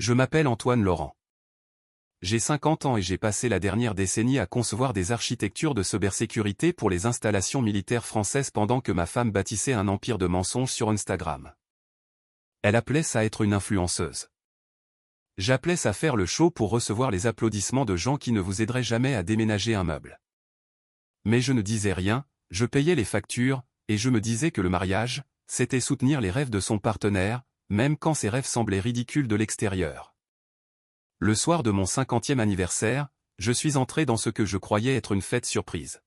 Je m'appelle Antoine Laurent. J'ai 50 ans et j'ai passé la dernière décennie à concevoir des architectures de cybersécurité pour les installations militaires françaises pendant que ma femme bâtissait un empire de mensonges sur Instagram. Elle appelait ça être une influenceuse. J'appelais ça faire le show pour recevoir les applaudissements de gens qui ne vous aideraient jamais à déménager un meuble. Mais je ne disais rien, je payais les factures, et je me disais que le mariage, c'était soutenir les rêves de son partenaire, même quand ces rêves semblaient ridicules de l'extérieur. Le soir de mon 50e anniversaire, je suis entré dans ce que je croyais être une fête surprise.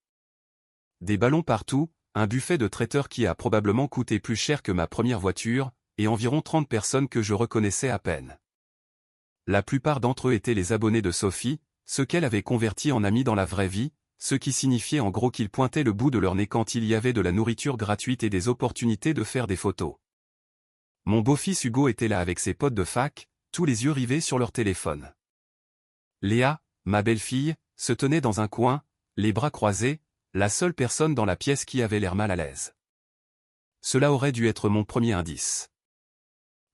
Des ballons partout, un buffet de traiteur qui a probablement coûté plus cher que ma première voiture, et environ 30 personnes que je reconnaissais à peine. La plupart d'entre eux étaient les abonnés de Sophie, ceux qu'elle avait convertis en amis dans la vraie vie, ce qui signifiait en gros qu'ils pointaient le bout de leur nez quand il y avait de la nourriture gratuite et des opportunités de faire des photos. Mon beau-fils Hugo était là avec ses potes de fac, tous les yeux rivés sur leur téléphone. Léa, ma belle-fille, se tenait dans un coin, les bras croisés, la seule personne dans la pièce qui avait l'air mal à l'aise. Cela aurait dû être mon premier indice.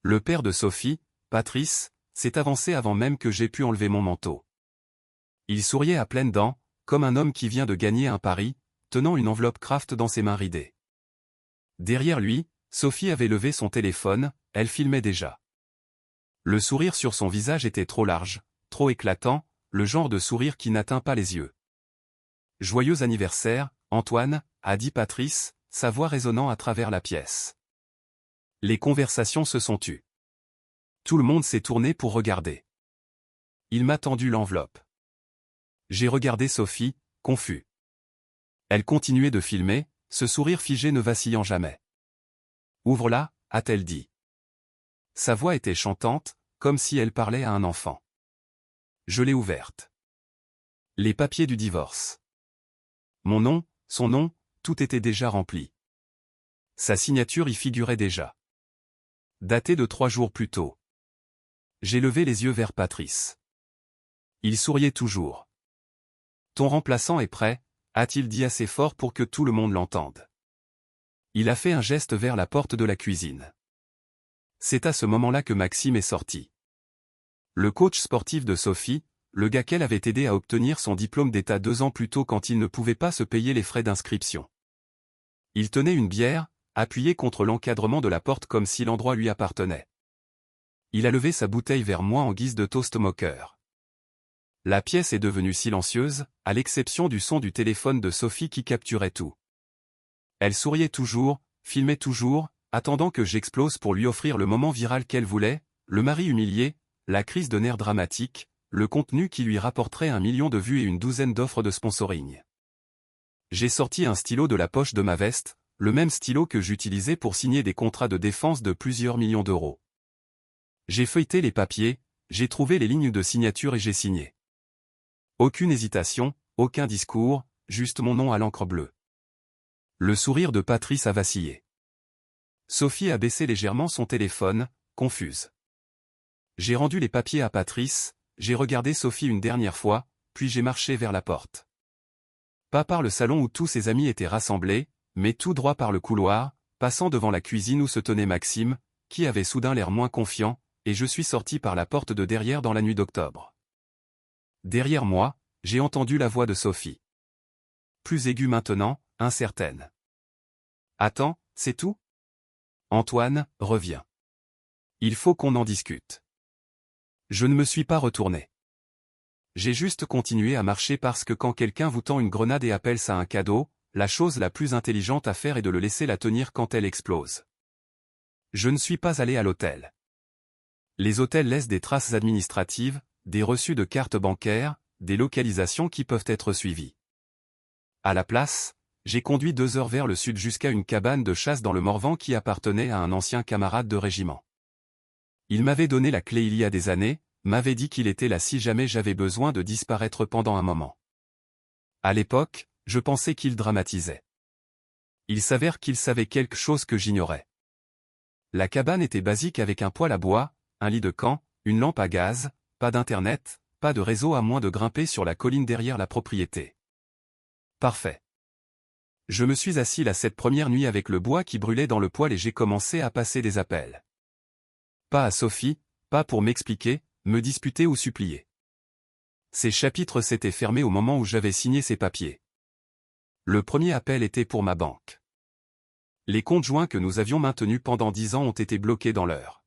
Le père de Sophie, Patrice, s'est avancé avant même que j'aie pu enlever mon manteau. Il souriait à pleines dents, comme un homme qui vient de gagner un pari, tenant une enveloppe Kraft dans ses mains ridées. Derrière lui, Sophie avait levé son téléphone, elle filmait déjà. Le sourire sur son visage était trop large, trop éclatant, le genre de sourire qui n'atteint pas les yeux. « Joyeux anniversaire, Antoine », a dit Patrice, sa voix résonnant à travers la pièce. Les conversations se sont tues. Tout le monde s'est tourné pour regarder. Il m'a tendu l'enveloppe. J'ai regardé Sophie, confus. Elle continuait de filmer, ce sourire figé ne vacillant jamais. « Ouvre-la », a-t-elle dit. Sa voix était chantante, comme si elle parlait à un enfant. Je l'ai ouverte. Les papiers du divorce. Mon nom, son nom, tout était déjà rempli. Sa signature y figurait déjà. Daté de 3 jours plus tôt. J'ai levé les yeux vers Patrice. Il souriait toujours. « Ton remplaçant est prêt », a-t-il dit assez fort pour que tout le monde l'entende. Il a fait un geste vers la porte de la cuisine. C'est à ce moment-là que Maxime est sorti. Le coach sportif de Sophie, le gars qu'elle avait aidé à obtenir son diplôme d'État 2 ans plus tôt quand il ne pouvait pas se payer les frais d'inscription. Il tenait une bière, appuyée contre l'encadrement de la porte comme si l'endroit lui appartenait. Il a levé sa bouteille vers moi en guise de toast moqueur. La pièce est devenue silencieuse, à l'exception du son du téléphone de Sophie qui capturait tout. Elle souriait toujours, filmait toujours, attendant que j'explose pour lui offrir le moment viral qu'elle voulait, le mari humilié, la crise de nerfs dramatique, le contenu qui lui rapporterait 1 million de vues et une douzaine d'offres de sponsoring. J'ai sorti un stylo de la poche de ma veste, le même stylo que j'utilisais pour signer des contrats de défense de plusieurs millions d'euros. J'ai feuilleté les papiers, j'ai trouvé les lignes de signature et j'ai signé. Aucune hésitation, aucun discours, juste mon nom à l'encre bleue. Le sourire de Patrice a vacillé. Sophie a baissé légèrement son téléphone, confuse. J'ai rendu les papiers à Patrice, j'ai regardé Sophie une dernière fois, puis j'ai marché vers la porte. Pas par le salon où tous ses amis étaient rassemblés, mais tout droit par le couloir, passant devant la cuisine où se tenait Maxime, qui avait soudain l'air moins confiant, et je suis sorti par la porte de derrière dans la nuit d'octobre. Derrière moi, j'ai entendu la voix de Sophie. Plus aiguë maintenant, incertaine. « Attends, c'est tout ? Antoine, reviens. Il faut qu'on en discute. » Je ne me suis pas retourné. J'ai juste continué à marcher parce que quand quelqu'un vous tend une grenade et appelle ça un cadeau, la chose la plus intelligente à faire est de le laisser la tenir quand elle explose. Je ne suis pas allé à l'hôtel. Les hôtels laissent des traces administratives, des reçus de cartes bancaires, des localisations qui peuvent être suivies. À la place, j'ai conduit 2 heures vers le sud jusqu'à une cabane de chasse dans le Morvan qui appartenait à un ancien camarade de régiment. Il m'avait donné la clé il y a des années, m'avait dit qu'il était là si jamais j'avais besoin de disparaître pendant un moment. À l'époque, je pensais qu'il dramatisait. Il s'avère qu'il savait quelque chose que j'ignorais. La cabane était basique avec un poêle à bois, un lit de camp, une lampe à gaz, pas d'internet, pas de réseau à moins de grimper sur la colline derrière la propriété. Parfait. Je me suis assis là cette première nuit avec le bois qui brûlait dans le poêle et j'ai commencé à passer des appels. Pas à Sophie, pas pour m'expliquer, me disputer ou supplier. Ces chapitres s'étaient fermés au moment où j'avais signé ces papiers. Le premier appel était pour ma banque. Les comptes joints que nous avions maintenus pendant 10 ans ont été bloqués dans l'heure.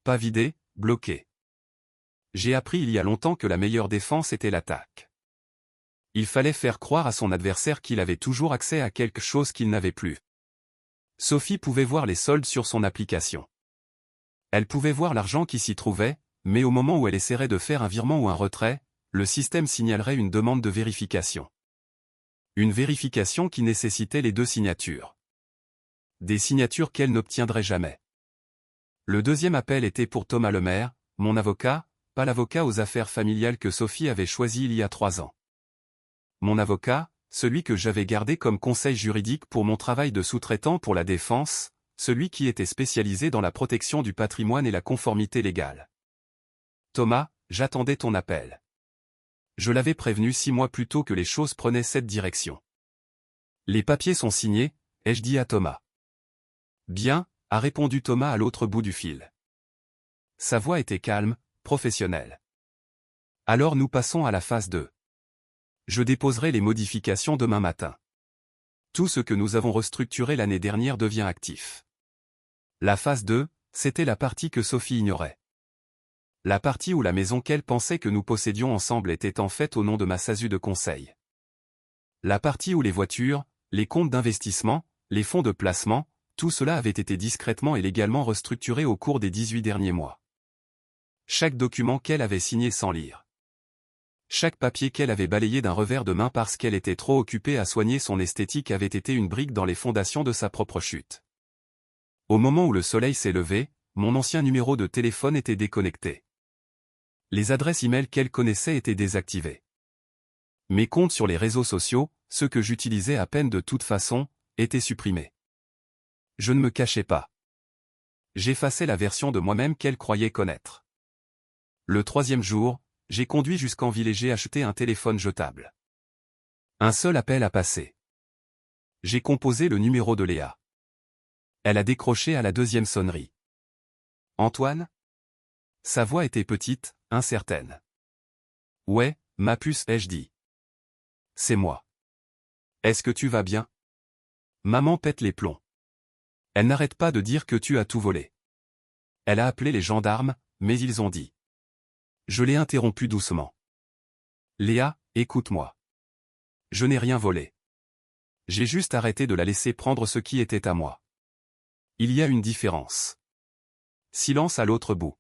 Pas vidés, bloqués. J'ai appris il y a longtemps que la meilleure défense était l'attaque. Il fallait faire croire à son adversaire qu'il avait toujours accès à quelque chose qu'il n'avait plus. Sophie pouvait voir les soldes sur son application. Elle pouvait voir l'argent qui s'y trouvait, mais au moment où elle essaierait de faire un virement ou un retrait, le système signalerait une demande de vérification. Une vérification qui nécessitait les 2 signatures. Des signatures qu'elle n'obtiendrait jamais. Le deuxième appel était pour Thomas Lemaire, mon avocat, pas l'avocat aux affaires familiales que Sophie avait choisi il y a 3 ans. Mon avocat, celui que j'avais gardé comme conseil juridique pour mon travail de sous-traitant pour la défense, celui qui était spécialisé dans la protection du patrimoine et la conformité légale. Thomas, j'attendais ton appel. Je l'avais prévenu 6 mois plus tôt que les choses prenaient cette direction. Les papiers sont signés, ai-je dit à Thomas. Bien, a répondu Thomas à l'autre bout du fil. Sa voix était calme, professionnelle. Alors nous passons à la phase 2. Je déposerai les modifications demain matin. Tout ce que nous avons restructuré l'année dernière devient actif. La phase 2, c'était la partie que Sophie ignorait. La partie où la maison qu'elle pensait que nous possédions ensemble était en fait au nom de ma SASU de conseil. La partie où les voitures, les comptes d'investissement, les fonds de placement, tout cela avait été discrètement et légalement restructuré au cours des 18 derniers mois. Chaque document qu'elle avait signé sans lire. Chaque papier qu'elle avait balayé d'un revers de main parce qu'elle était trop occupée à soigner son esthétique avait été une brique dans les fondations de sa propre chute. Au moment où le soleil s'est levé, mon ancien numéro de téléphone était déconnecté. Les adresses e-mail qu'elle connaissait étaient désactivées. Mes comptes sur les réseaux sociaux, ceux que j'utilisais à peine de toute façon, étaient supprimés. Je ne me cachais pas. J'effaçais la version de moi-même qu'elle croyait connaître. Le 3e jour, j'ai conduit jusqu'en ville et j'ai acheté un téléphone jetable. Un seul appel a passé. J'ai composé le numéro de Léa. Elle a décroché à la 2e sonnerie. Antoine ? Sa voix était petite, incertaine. Ouais, ma puce, ai-je dit. C'est moi. Est-ce que tu vas bien ? Maman pète les plombs. Elle n'arrête pas de dire que tu as tout volé. Elle a appelé les gendarmes, mais ils ont dit. Je l'ai interrompu doucement. Léa, écoute-moi. Je n'ai rien volé. J'ai juste arrêté de la laisser prendre ce qui était à moi. Il y a une différence. Silence à l'autre bout.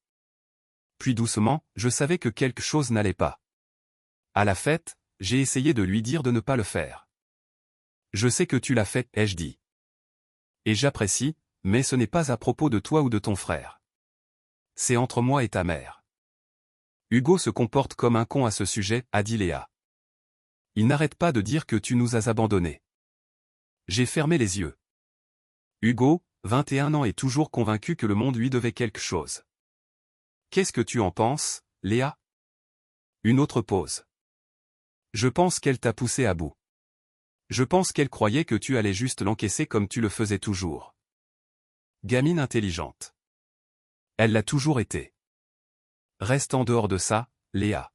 Puis doucement, je savais que quelque chose n'allait pas. À la fête, j'ai essayé de lui dire de ne pas le faire. Je sais que tu l'as fait, ai-je dit. Et j'apprécie, mais ce n'est pas à propos de toi ou de ton frère. C'est entre moi et ta mère. Hugo se comporte comme un con à ce sujet, a dit Léa. Il n'arrête pas de dire que tu nous as abandonnés. J'ai fermé les yeux. Hugo, 21 ans, est toujours convaincu que le monde lui devait quelque chose. Qu'est-ce que tu en penses, Léa ? Une autre pause. Je pense qu'elle t'a poussé à bout. Je pense qu'elle croyait que tu allais juste l'encaisser comme tu le faisais toujours. Gamine intelligente. Elle l'a toujours été. Reste en dehors de ça, Léa.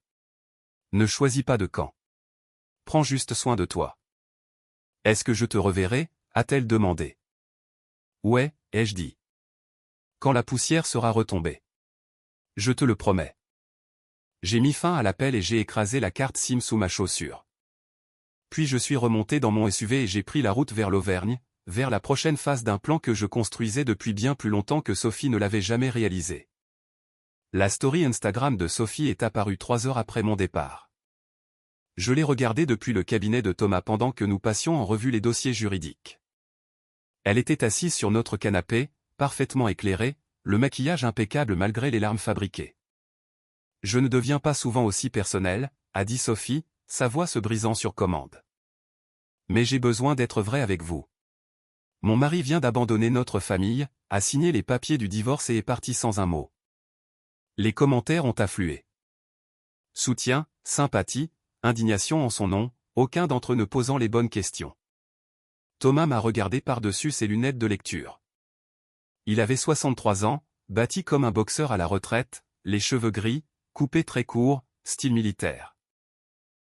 Ne choisis pas de camp. Prends juste soin de toi. Est-ce que je te reverrai ? A-t-elle demandé. Ouais, ai-je dit. Quand la poussière sera retombée. Je te le promets. J'ai mis fin à l'appel et j'ai écrasé la carte SIM sous ma chaussure. Puis je suis remonté dans mon SUV et j'ai pris la route vers l'Auvergne, vers la prochaine phase d'un plan que je construisais depuis bien plus longtemps que Sophie ne l'avait jamais réalisé. La story Instagram de Sophie est apparue 3 heures après mon départ. Je l'ai regardée depuis le cabinet de Thomas pendant que nous passions en revue les dossiers juridiques. Elle était assise sur notre canapé, parfaitement éclairée, le maquillage impeccable malgré les larmes fabriquées. Je ne deviens pas souvent aussi personnelle, a dit Sophie, sa voix se brisant sur commande. Mais j'ai besoin d'être vraie avec vous. Mon mari vient d'abandonner notre famille, a signé les papiers du divorce et est parti sans un mot. Les commentaires ont afflué. Soutien, sympathie, indignation en son nom, aucun d'entre eux ne posant les bonnes questions. Thomas m'a regardé par-dessus ses lunettes de lecture. Il avait 63 ans, bâti comme un boxeur à la retraite, les cheveux gris, coupés très courts, style militaire.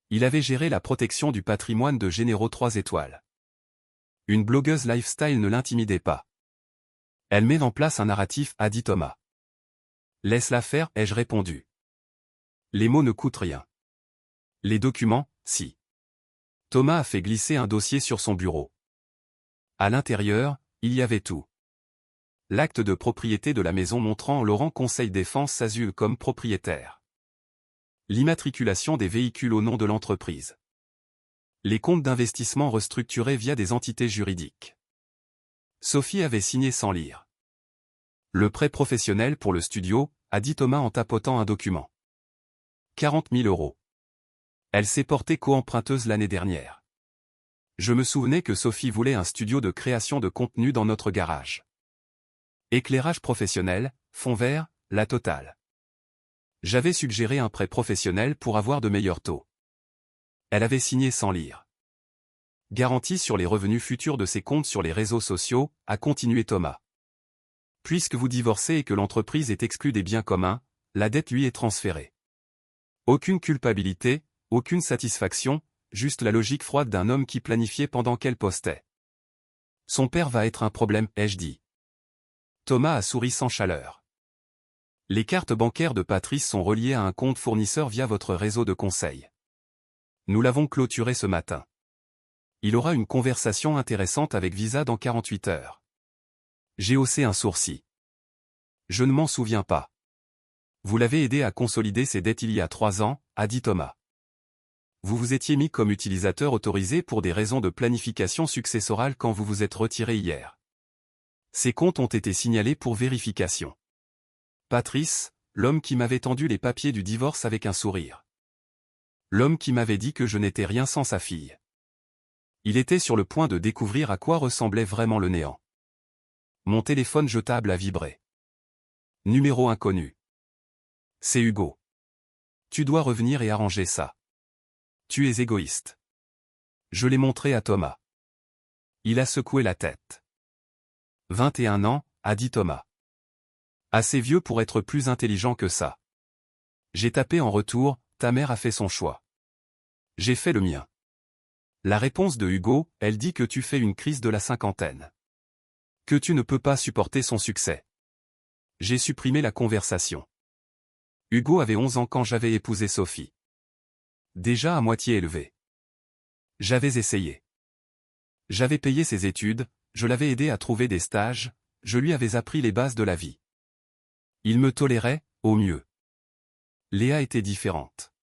Il avait géré la protection du patrimoine de généraux 3 étoiles. Une blogueuse lifestyle ne l'intimidait pas. Elle met en place un narratif, a dit Thomas. Laisse-la faire, ai-je répondu. Les mots ne coûtent rien. Les documents, si. Thomas a fait glisser un dossier sur son bureau. À l'intérieur, il y avait tout. L'acte de propriété de la maison montrant Laurent Conseil Défense SASU comme propriétaire. L'immatriculation des véhicules au nom de l'entreprise. Les comptes d'investissement restructurés via des entités juridiques. Sophie avait signé sans lire. Le prêt professionnel pour le studio, a dit Thomas en tapotant un document. 40 000 €. Elle s'est portée co-emprunteuse l'année dernière. Je me souvenais que Sophie voulait un studio de création de contenu dans notre garage. Éclairage professionnel, fond vert, la totale. J'avais suggéré un prêt professionnel pour avoir de meilleurs taux. Elle avait signé sans lire. Garantie sur les revenus futurs de ses comptes sur les réseaux sociaux, a continué Thomas. Puisque vous divorcez et que l'entreprise est exclue des biens communs, la dette lui est transférée. Aucune culpabilité, aucune satisfaction, juste la logique froide d'un homme qui planifiait pendant qu'elle postait. Son père va être un problème, ai-je dit. Thomas a souri sans chaleur. Les cartes bancaires de Patrice sont reliées à un compte fournisseur via votre réseau de conseil. Nous l'avons clôturé ce matin. Il aura une conversation intéressante avec Visa dans 48 heures. J'ai haussé un sourcil. Je ne m'en souviens pas. Vous l'avez aidé à consolider ses dettes il y a 3 ans, a dit Thomas. Vous vous étiez mis comme utilisateur autorisé pour des raisons de planification successorale quand vous vous êtes retiré hier. Ces comptes ont été signalés pour vérification. Patrice, l'homme qui m'avait tendu les papiers du divorce avec un sourire. L'homme qui m'avait dit que je n'étais rien sans sa fille. Il était sur le point de découvrir à quoi ressemblait vraiment le néant. Mon téléphone jetable a vibré. Numéro inconnu. C'est Hugo. Tu dois revenir et arranger ça. Tu es égoïste. Je l'ai montré à Thomas. Il a secoué la tête. 21 ans, a dit Thomas. Assez vieux pour être plus intelligent que ça. J'ai tapé en retour, ta mère a fait son choix. J'ai fait le mien. La réponse de Hugo, elle dit que tu fais une crise de la cinquantaine. Que tu ne peux pas supporter son succès. J'ai supprimé la conversation. Hugo avait 11 ans quand j'avais épousé Sophie. Déjà à moitié élevée. J'avais essayé. J'avais payé ses études, je l'avais aidé à trouver des stages, je lui avais appris les bases de la vie. Il me tolérait, au mieux. Léa était différente.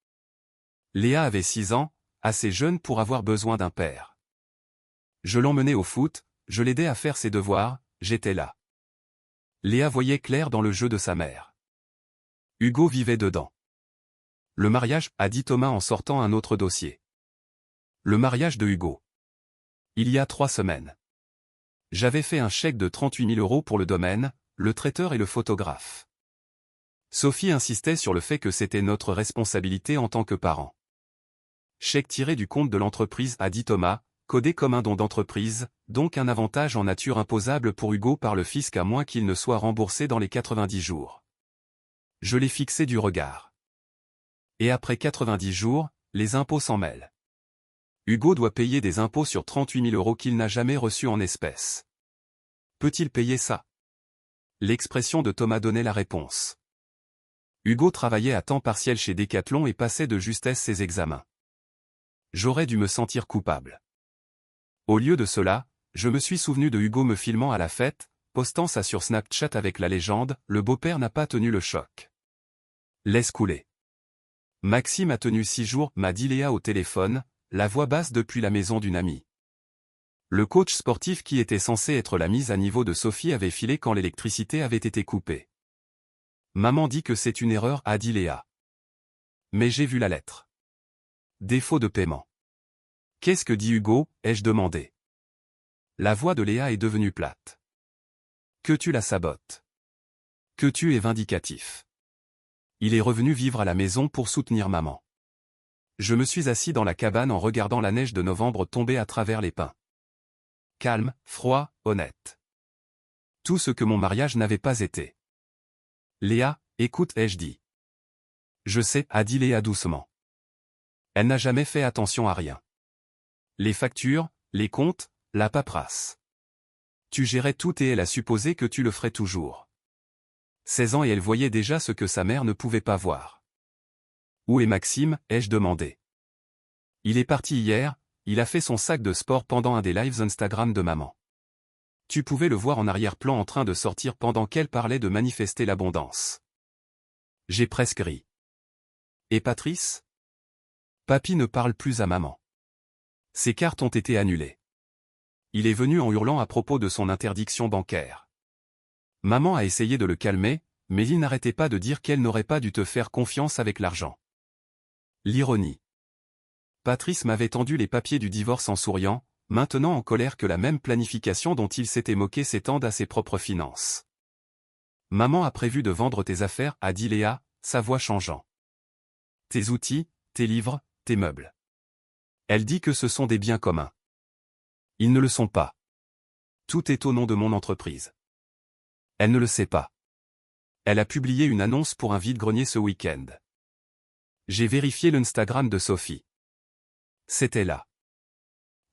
Léa avait 6 ans, assez jeune pour avoir besoin d'un père. Je l'emmenais au foot, je l'aidais à faire ses devoirs, j'étais là. Léa voyait clair dans le jeu de sa mère. Hugo vivait dedans. Le mariage, a dit Thomas en sortant un autre dossier. Le mariage de Hugo. Il y a 3 semaines. J'avais fait un chèque de 38 000 € pour le domaine, le traiteur et le photographe. Sophie insistait sur le fait que c'était notre responsabilité en tant que parents. Chèque tiré du compte de l'entreprise, a dit Thomas, codé comme un don d'entreprise, donc un avantage en nature imposable pour Hugo par le fisc à moins qu'il ne soit remboursé dans les 90 jours. Je l'ai fixé du regard. Et après 90 jours, les impôts s'en mêlent. Hugo doit payer des impôts sur 38 000 € qu'il n'a jamais reçus en espèces. Peut-il payer ça? L'expression de Thomas donnait la réponse. Hugo travaillait à temps partiel chez Decathlon et passait de justesse ses examens. J'aurais dû me sentir coupable. Au lieu de cela, je me suis souvenu de Hugo me filmant à la fête, postant ça sur Snapchat avec la légende « Le beau-père n'a pas tenu le choc. Laisse couler. » Maxime a tenu 6 jours, m'a dit Léa au téléphone, la voix basse depuis la maison d'une amie. Le coach sportif qui était censé être la mise à niveau de Sophie avait filé quand l'électricité avait été coupée. Maman dit que c'est une erreur, a dit Léa. Mais j'ai vu la lettre. Défaut de paiement. Qu'est-ce que dit Hugo, ai-je demandé. La voix de Léa est devenue plate. Que tu la sabotes. Que tu es vindicatif. Il est revenu vivre à la maison pour soutenir maman. Je me suis assis dans la cabane en regardant la neige de novembre tomber à travers les pins. Calme, froid, honnête. Tout ce que mon mariage n'avait pas été. Léa, écoute, ai-je dit. Je sais, a dit Léa doucement. Elle n'a jamais fait attention à rien. Les factures, les comptes, la paperasse. Tu gérais tout et elle a supposé que tu le ferais toujours. 16 ans et elle voyait déjà ce que sa mère ne pouvait pas voir. Où est Maxime, ai-je demandé. Il est parti hier, il a fait son sac de sport pendant un des lives Instagram de maman. Tu pouvais le voir en arrière-plan en train de sortir pendant qu'elle parlait de manifester l'abondance. J'ai presque ri. Et Patrice? Papy ne parle plus à maman. Ses cartes ont été annulées. Il est venu en hurlant à propos de son interdiction bancaire. Maman a essayé de le calmer, mais il n'arrêtait pas de dire qu'elle n'aurait pas dû te faire confiance avec l'argent. L'ironie. Patrice m'avait tendu les papiers du divorce en souriant, maintenant en colère que la même planification dont il s'était moqué s'étende à ses propres finances. Maman a prévu de vendre tes affaires, a dit Léa, sa voix changeant. Tes outils, tes livres, tes meubles. Elle dit que ce sont des biens communs. Ils ne le sont pas. Tout est au nom de mon entreprise. Elle ne le sait pas. Elle a publié une annonce pour un vide-grenier ce week-end. J'ai vérifié l'Instagram de Sophie. C'était là.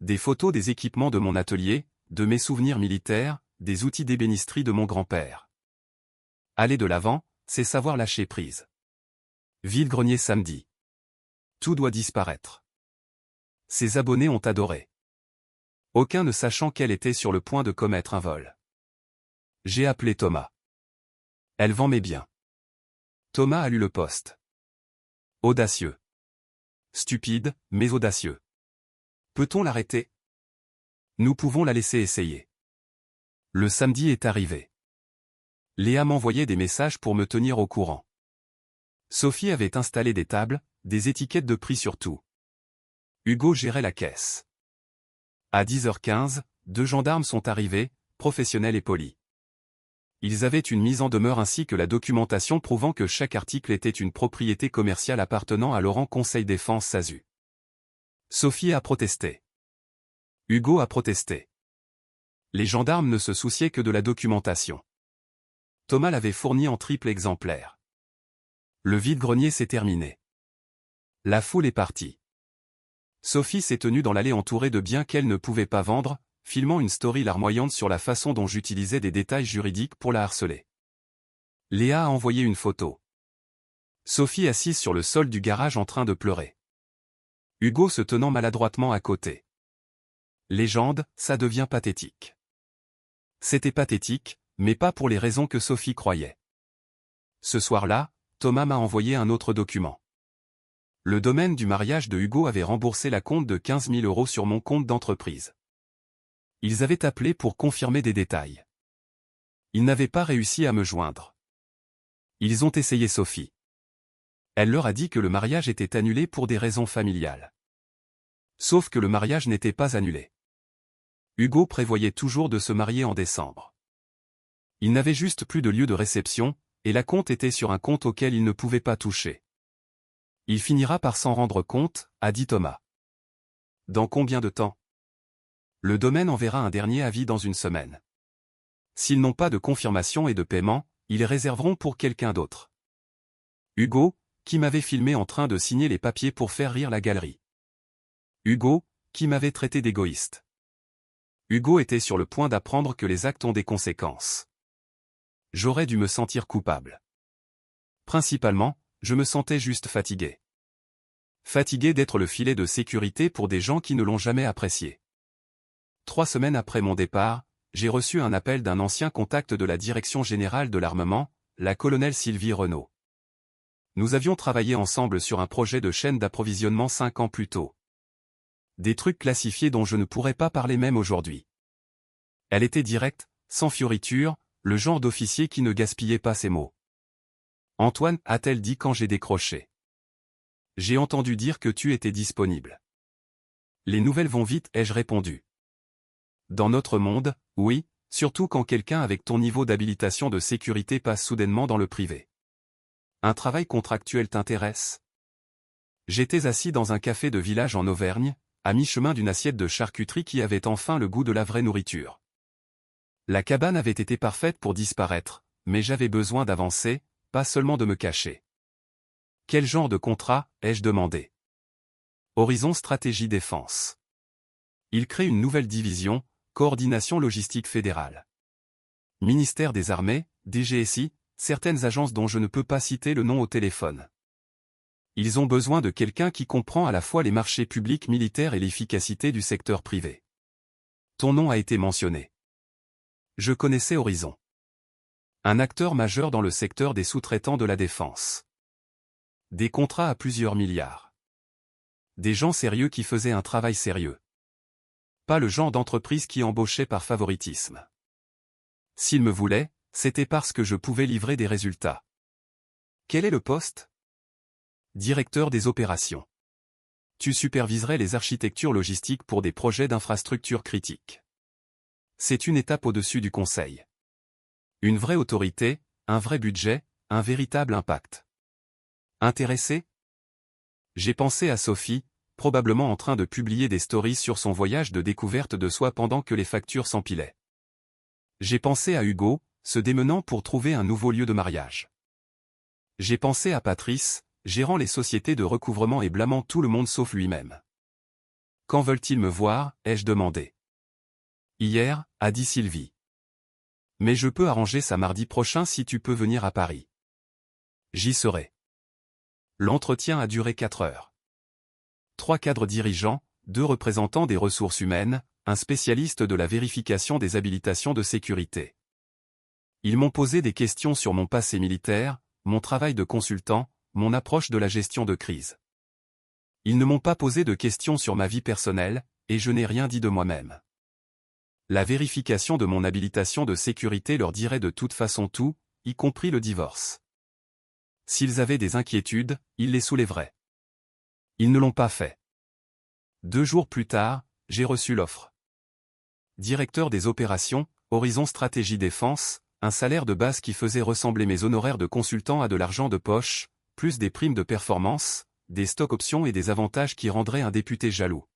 Des photos des équipements de mon atelier, de mes souvenirs militaires, des outils d'ébénisterie de mon grand-père. Aller de l'avant, c'est savoir lâcher prise. Vide-grenier samedi. Tout doit disparaître. Ses abonnés ont adoré. Aucun ne sachant qu'elle était sur le point de commettre un vol. J'ai appelé Thomas. Elle vend mes biens. Thomas a lu le post. Audacieux. Stupide, mais audacieux. Peut-on l'arrêter? Nous pouvons la laisser essayer. Le samedi est arrivé. Léa m'envoyait des messages pour me tenir au courant. Sophie avait installé des tables, des étiquettes de prix sur tout. Hugo gérait la caisse. À 10h15, 2 gendarmes sont arrivés, professionnels et polis. Ils avaient une mise en demeure ainsi que la documentation prouvant que chaque article était une propriété commerciale appartenant à Laurent Conseil Défense SASU. Sophie a protesté. Hugo a protesté. Les gendarmes ne se souciaient que de la documentation. Thomas l'avait fourni en triple exemplaire. Le vide-grenier s'est terminé. La foule est partie. Sophie s'est tenue dans l'allée entourée de biens qu'elle ne pouvait pas vendre, filmant une story larmoyante sur la façon dont j'utilisais des détails juridiques pour la harceler. Léa a envoyé une photo. Sophie assise sur le sol du garage en train de pleurer. Hugo se tenant maladroitement à côté. Légende, ça devient pathétique. C'était pathétique, mais pas pour les raisons que Sophie croyait. Ce soir-là, Thomas m'a envoyé un autre document. Le domaine du mariage de Hugo avait remboursé la compte de 15 000 € sur mon compte d'entreprise. Ils avaient appelé pour confirmer des détails. Ils n'avaient pas réussi à me joindre. Ils ont essayé Sophie. Elle leur a dit que le mariage était annulé pour des raisons familiales. Sauf que le mariage n'était pas annulé. Hugo prévoyait toujours de se marier en décembre. Il n'avait juste plus de lieu de réception, et la compte était sur un compte auquel il ne pouvait pas toucher. Il finira par s'en rendre compte, a dit Thomas. Dans combien de temps? Le domaine enverra un dernier avis dans une semaine. S'ils n'ont pas de confirmation et de paiement, ils réserveront pour quelqu'un d'autre. Hugo, qui m'avait filmé en train de signer les papiers pour faire rire la galerie. Hugo, qui m'avait traité d'égoïste. Hugo était sur le point d'apprendre que les actes ont des conséquences. J'aurais dû me sentir coupable. Principalement, je me sentais juste fatigué. Fatigué d'être le filet de sécurité pour des gens qui ne l'ont jamais apprécié. 3 semaines après mon départ, j'ai reçu un appel d'un ancien contact de la Direction Générale de l'Armement, la colonelle Sylvie Renaud. Nous avions travaillé ensemble sur un projet de chaîne d'approvisionnement 5 ans plus tôt. Des trucs classifiés dont je ne pourrais pas parler même aujourd'hui. Elle était directe, sans fioriture, le genre d'officier qui ne gaspillait pas ses mots. Antoine, a-t-elle dit quand j'ai décroché. J'ai entendu dire que tu étais disponible. Les nouvelles vont vite, ai-je répondu. Dans notre monde, oui, surtout quand quelqu'un avec ton niveau d'habilitation de sécurité passe soudainement dans le privé. Un travail contractuel t'intéresse? J'étais assis dans un café de village en Auvergne, à mi-chemin d'une assiette de charcuterie qui avait enfin le goût de la vraie nourriture. La cabane avait été parfaite pour disparaître, mais j'avais besoin d'avancer, pas seulement de me cacher. Quel genre de contrat, ai-je demandé. Horizon Stratégie Défense. Il crée une nouvelle division, Coordination Logistique Fédérale. Ministère des Armées, DGSI, certaines agences dont je ne peux pas citer le nom au téléphone. Ils ont besoin de quelqu'un qui comprend à la fois les marchés publics militaires et l'efficacité du secteur privé. Ton nom a été mentionné. Je connaissais Horizon. Un acteur majeur dans le secteur des sous-traitants de la défense. Des contrats à plusieurs milliards. Des gens sérieux qui faisaient un travail sérieux. Pas le genre d'entreprise qui embauchait par favoritisme. S'ils me voulaient, c'était parce que je pouvais livrer des résultats. Quel est le poste? Directeur des opérations. Tu superviserais les architectures logistiques pour des projets d'infrastructures critiques. C'est une étape au-dessus du conseil. Une vraie autorité, un vrai budget, un véritable impact. Intéressé? J'ai pensé à Sophie, probablement en train de publier des stories sur son voyage de découverte de soi pendant que les factures s'empilaient. J'ai pensé à Hugo, se démenant pour trouver un nouveau lieu de mariage. J'ai pensé à Patrice, gérant les sociétés de recouvrement et blâmant tout le monde sauf lui-même. Quand veulent-ils me voir, ai-je demandé. Hier, a dit Sylvie. Mais je peux arranger ça mardi prochain si tu peux venir à Paris. J'y serai. L'entretien a duré 4 heures. 3 cadres dirigeants, 2 représentants des ressources humaines, un spécialiste de la vérification des habilitations de sécurité. Ils m'ont posé des questions sur mon passé militaire, mon travail de consultant, mon approche de la gestion de crise. Ils ne m'ont pas posé de questions sur ma vie personnelle, et je n'ai rien dit de moi-même. La vérification de mon habilitation de sécurité leur dirait de toute façon tout, y compris le divorce. S'ils avaient des inquiétudes, ils les soulèveraient. Ils ne l'ont pas fait. 2 jours plus tard, j'ai reçu l'offre. Directeur des opérations, Horizon Stratégie Défense, un salaire de base qui faisait ressembler mes honoraires de consultant à de l'argent de poche, plus des primes de performance, des stock options et des avantages qui rendraient un député jaloux.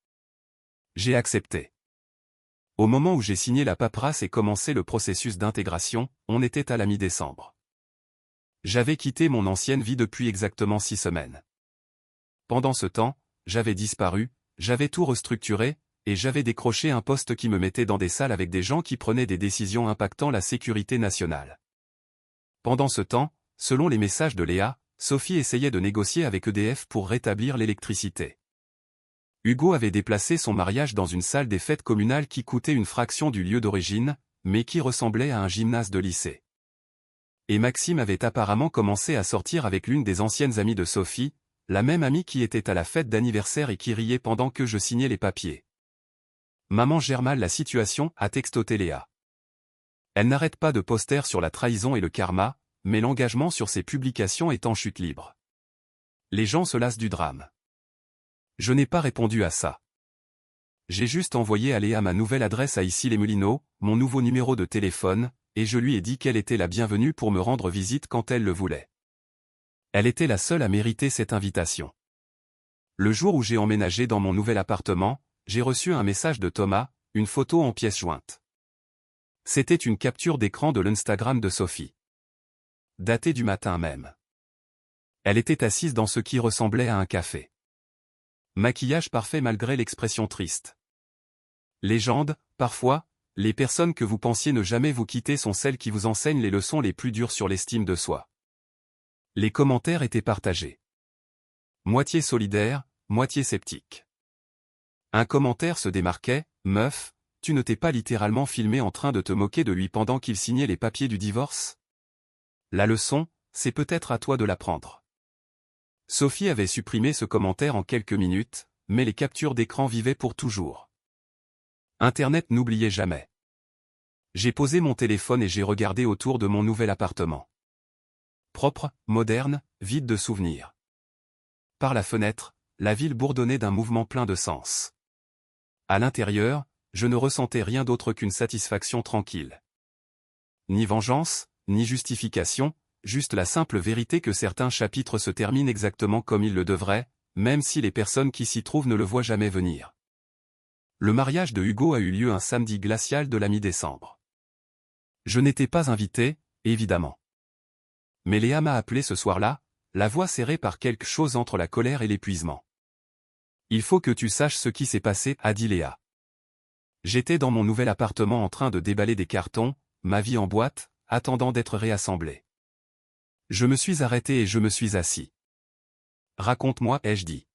J'ai accepté. Au moment où j'ai signé la paperasse et commencé le processus d'intégration, on était à la mi-décembre. J'avais quitté mon ancienne vie depuis exactement 6 semaines. Pendant ce temps, j'avais disparu, j'avais tout restructuré, et j'avais décroché un poste qui me mettait dans des salles avec des gens qui prenaient des décisions impactant la sécurité nationale. Pendant ce temps, selon les messages de Léa, Sophie essayait de négocier avec EDF pour rétablir l'électricité. Hugo avait déplacé son mariage dans une salle des fêtes communales qui coûtait une fraction du lieu d'origine, mais qui ressemblait à un gymnase de lycée. Et Maxime avait apparemment commencé à sortir avec l'une des anciennes amies de Sophie, la même amie qui était à la fête d'anniversaire et qui riait pendant que je signais les papiers. Maman gère mal la situation, a textoté Léa. Elle n'arrête pas de posters sur la trahison et le karma, mais l'engagement sur ses publications est en chute libre. Les gens se lassent du drame. Je n'ai pas répondu à ça. J'ai juste envoyé à Léa ma nouvelle adresse à Issy-les-Moulineaux, mon nouveau numéro de téléphone, et je lui ai dit qu'elle était la bienvenue pour me rendre visite quand elle le voulait. Elle était la seule à mériter cette invitation. Le jour où j'ai emménagé dans mon nouvel appartement, j'ai reçu un message de Thomas, une photo en pièce jointe. C'était une capture d'écran de l'Instagram de Sophie. Datée du matin même. Elle était assise dans ce qui ressemblait à un café. Maquillage parfait malgré l'expression triste. Légende, parfois, les personnes que vous pensiez ne jamais vous quitter sont celles qui vous enseignent les leçons les plus dures sur l'estime de soi. Les commentaires étaient partagés. Moitié solidaire, moitié sceptique. Un commentaire se démarquait, « Meuf, tu ne t'es pas littéralement filmé en train de te moquer de lui pendant qu'il signait les papiers du divorce ? La leçon, c'est peut-être à toi de l'apprendre. » Sophie avait supprimé ce commentaire en quelques minutes, mais les captures d'écran vivaient pour toujours. Internet n'oubliait jamais. J'ai posé mon téléphone et j'ai regardé autour de mon nouvel appartement. Propre, moderne, vide de souvenirs. Par la fenêtre, la ville bourdonnait d'un mouvement plein de sens. À l'intérieur, je ne ressentais rien d'autre qu'une satisfaction tranquille. Ni vengeance, ni justification, juste la simple vérité que certains chapitres se terminent exactement comme ils le devraient, même si les personnes qui s'y trouvent ne le voient jamais venir. Le mariage de Hugo a eu lieu un samedi glacial de la mi-décembre. Je n'étais pas invité, évidemment. Mais Léa m'a appelé ce soir-là, la voix serrée par quelque chose entre la colère et l'épuisement. Il faut que tu saches ce qui s'est passé, a dit Léa. J'étais dans mon nouvel appartement en train de déballer des cartons, ma vie en boîte, attendant d'être réassemblée. Je me suis arrêté et je me suis assis. Raconte-moi, ai-je dit.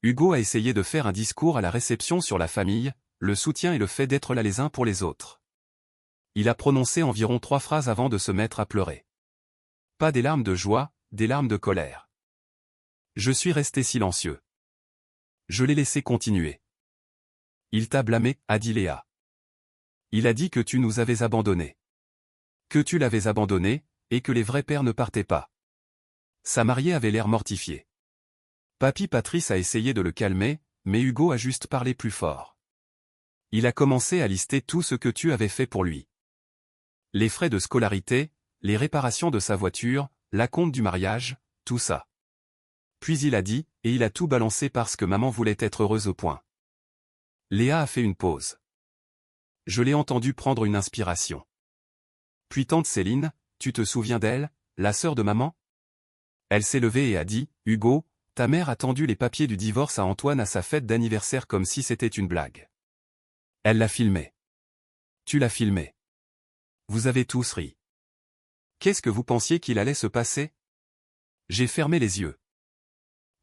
Hugo a essayé de faire un discours à la réception sur la famille, le soutien et le fait d'être là les uns pour les autres. Il a prononcé environ 3 phrases avant de se mettre à pleurer. Pas des larmes de joie, des larmes de colère. Je suis resté silencieux. Je l'ai laissé continuer. Il t'a blâmé, a dit Léa. Il a dit que tu nous avais abandonnés. Que tu l'avais abandonné, et que les vrais pères ne partaient pas. Sa mariée avait l'air mortifiée. Papy Patrice a essayé de le calmer, mais Hugo a juste parlé plus fort. Il a commencé à lister tout ce que tu avais fait pour lui. Les frais de scolarité, les réparations de sa voiture, l'acompte du mariage, tout ça. Puis il a dit, et il a tout balancé parce que maman voulait être heureuse au point. Léa a fait une pause. Je l'ai entendu prendre une inspiration. Puis tante Céline, tu te souviens d'elle, la sœur de maman? Elle s'est levée et a dit, Hugo, ta mère a tendu les papiers du divorce à Antoine à sa fête d'anniversaire comme si c'était une blague. Elle l'a filmé. Tu l'as filmé. Vous avez tous ri. Qu'est-ce que vous pensiez qu'il allait se passer? J'ai fermé les yeux.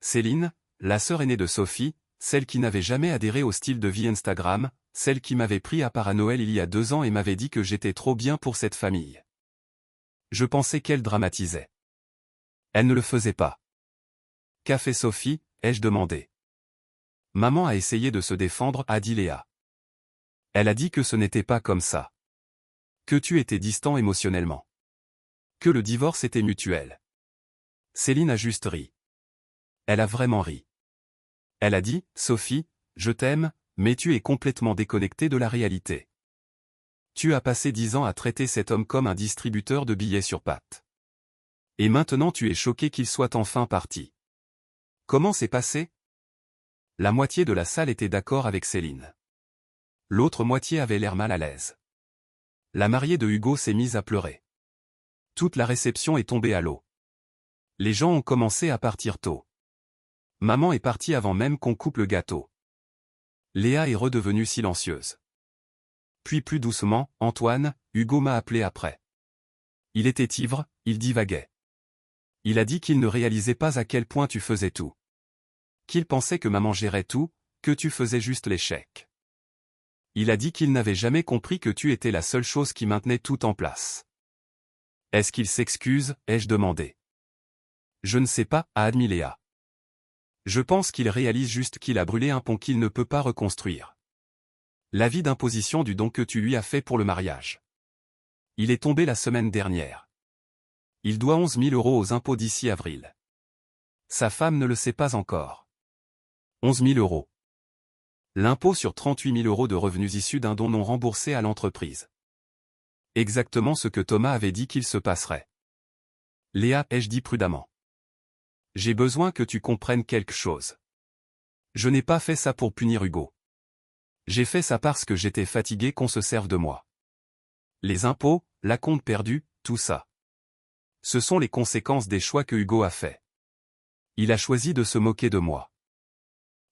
Céline, la sœur aînée de Sophie, celle qui n'avait jamais adhéré au style de vie Instagram, celle qui m'avait pris à part à Noël il y a 2 ans et m'avait dit que j'étais trop bien pour cette famille. Je pensais qu'elle dramatisait. Elle ne le faisait pas. Qu'a fait Sophie, ai-je demandé. Maman a essayé de se défendre, a dit Léa. Elle a dit que ce n'était pas comme ça. Que tu étais distant émotionnellement. Que le divorce était mutuel. Céline a juste ri. Elle a vraiment ri. Elle a dit, Sophie, je t'aime, mais tu es complètement déconnectée de la réalité. Tu as passé 10 ans à traiter cet homme comme un distributeur de billets sur pattes. Et maintenant tu es choquée qu'il soit enfin parti. Comment c'est passé? La moitié de la salle était d'accord avec Céline. L'autre moitié avait l'air mal à l'aise. La mariée de Hugo s'est mise à pleurer. Toute la réception est tombée à l'eau. Les gens ont commencé à partir tôt. Maman est partie avant même qu'on coupe le gâteau. Léa est redevenue silencieuse. Puis plus doucement, Antoine, Hugo m'a appelé après. Il était ivre, il divaguait. Il a dit qu'il ne réalisait pas à quel point tu faisais tout. Qu'il pensait que maman gérait tout, que tu faisais juste l'échec. Il a dit qu'il n'avait jamais compris que tu étais la seule chose qui maintenait tout en place. Est-ce qu'il s'excuse, ai-je demandé. Je ne sais pas, a admis Léa. Je pense qu'il réalise juste qu'il a brûlé un pont qu'il ne peut pas reconstruire. L'avis d'imposition du don que tu lui as fait pour le mariage. Il est tombé la semaine dernière. Il doit 11 000 € aux impôts d'ici avril. Sa femme ne le sait pas encore. 11 000 €. L'impôt sur 38 000 € de revenus issus d'un don non remboursé à l'entreprise. Exactement ce que Thomas avait dit qu'il se passerait. Léa, ai-je dit prudemment. J'ai besoin que tu comprennes quelque chose. Je n'ai pas fait ça pour punir Hugo. J'ai fait ça parce que j'étais fatigué qu'on se serve de moi. Les impôts, l'acompte perdu, tout ça. Ce sont les conséquences des choix que Hugo a faits. Il a choisi de se moquer de moi.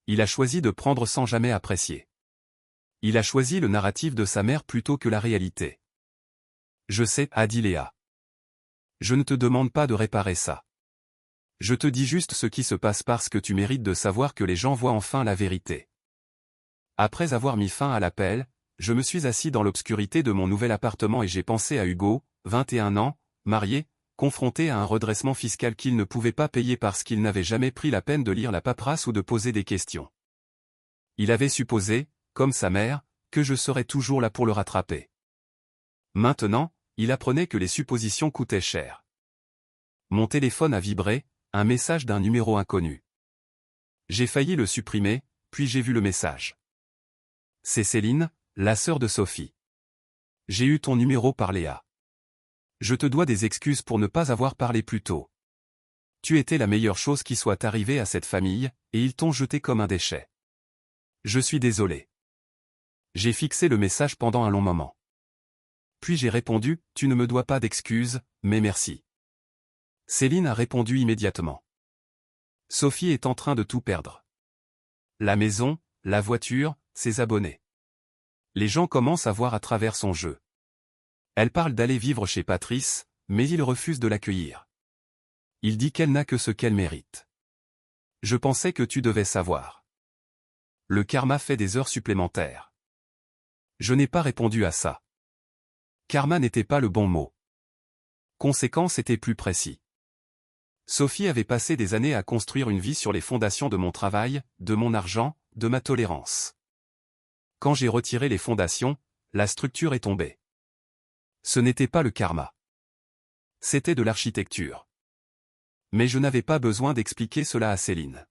Il a choisi de prendre sans jamais apprécier. Il a choisi le narratif de sa mère plutôt que la réalité. Je sais, a dit Léa. Je ne te demande pas de réparer ça. Je te dis juste ce qui se passe parce que tu mérites de savoir que les gens voient enfin la vérité. Après avoir mis fin à l'appel, je me suis assis dans l'obscurité de mon nouvel appartement et j'ai pensé à Hugo, 21 ans, marié, confronté à un redressement fiscal qu'il ne pouvait pas payer parce qu'il n'avait jamais pris la peine de lire la paperasse ou de poser des questions. Il avait supposé, comme sa mère, que je serais toujours là pour le rattraper. Maintenant, il apprenait que les suppositions coûtaient cher. Mon téléphone a vibré, un message d'un numéro inconnu. J'ai failli le supprimer, puis j'ai vu le message. C'est Céline, la sœur de Sophie. J'ai eu ton numéro par Léa. Je te dois des excuses pour ne pas avoir parlé plus tôt. Tu étais la meilleure chose qui soit arrivée à cette famille, et ils t'ont jeté comme un déchet. Je suis désolé. J'ai fixé le message pendant un long moment. Puis j'ai répondu, tu ne me dois pas d'excuses, mais merci. Céline a répondu immédiatement. Sophie est en train de tout perdre. La maison, la voiture, ses abonnés. Les gens commencent à voir à travers son jeu. Elle parle d'aller vivre chez Patrice, mais il refuse de l'accueillir. Il dit qu'elle n'a que ce qu'elle mérite. Je pensais que tu devais savoir. Le karma fait des heures supplémentaires. Je n'ai pas répondu à ça. Karma n'était pas le bon mot. Conséquence était plus précis. Sophie avait passé des années à construire une vie sur les fondations de mon travail, de mon argent, de ma tolérance. Quand j'ai retiré les fondations, la structure est tombée. Ce n'était pas le karma. C'était de l'architecture. Mais je n'avais pas besoin d'expliquer cela à Céline.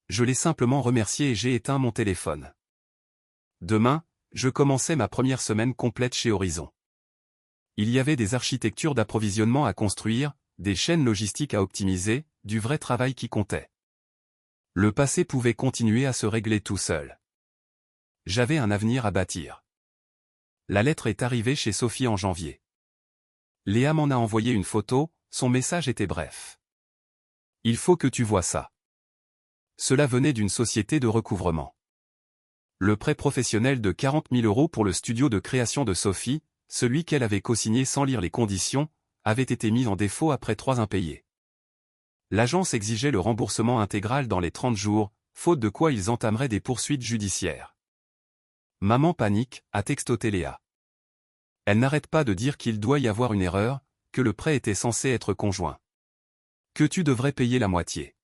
Je l'ai simplement remerciée et j'ai éteint mon téléphone. Demain, je commençais ma première semaine complète chez Horizon. Il y avait des architectures d'approvisionnement à construire, des chaînes logistiques à optimiser, du vrai travail qui comptait. Le passé pouvait continuer à se régler tout seul. J'avais un avenir à bâtir. La lettre est arrivée chez Sophie en janvier. Léa m'en a envoyé une photo, son message était bref. Il faut que tu vois ça. Cela venait d'une société de recouvrement. Le prêt professionnel de 40 000 € pour le studio de création de Sophie, celui qu'elle avait co-signé sans lire les conditions, avait été mis en défaut après 3 impayés. L'agence exigeait le remboursement intégral dans les 30 jours, faute de quoi ils entameraient des poursuites judiciaires. Maman panique, a textoté Léa. Elle n'arrête pas de dire qu'il doit y avoir une erreur, que le prêt était censé être conjoint. Que tu devrais payer la moitié.